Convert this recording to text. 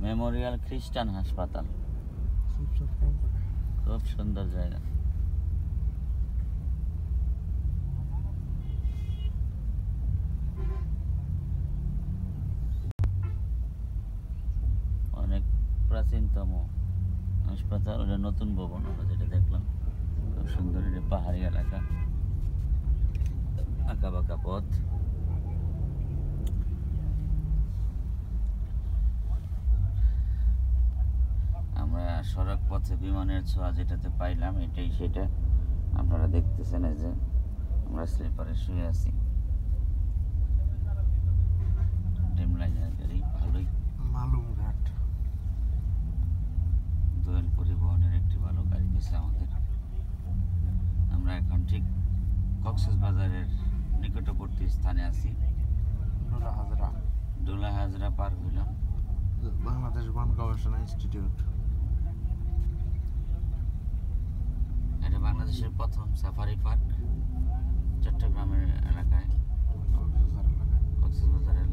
Memorial খ্রিস্টান হাসপাতাল, খুব সুন্দর জায়গা। অনেক প্রাচীনতম হাসপাতাল, ওটা নতুন ভবন আমরা যেটা দেখলাম, খুব সুন্দর। এটা পাহাড়ি এলাকা, আঁকা বাঁকা পথ। আমরা সড়ক পথে বিমানের ছোঁয়া যেটাতে পাইলাম, এটাই সেটা। আপনারা দেখতেছেন এই যে আমরা স্লিপারে শুয়ে আছি। ড্রিম লাইনার গাড়ি, ভালোই। মালুমঘাট দোয়েল পরিবহনের একটি ভালো গাড়ি গেছে আমাদের। আমরা এখন ঠিক কক্সবাজারের নিকটবর্তী স্থানে আছি। ডোলা হাজরা পার হইলাম। বাংলাদেশ বন গবেষণা ইনস্টিটিউট। এটা বাংলাদেশের প্রথম সাফারি পার্ক চট্টগ্রামের এলাকায়, কক্সবাজার এলাকায়।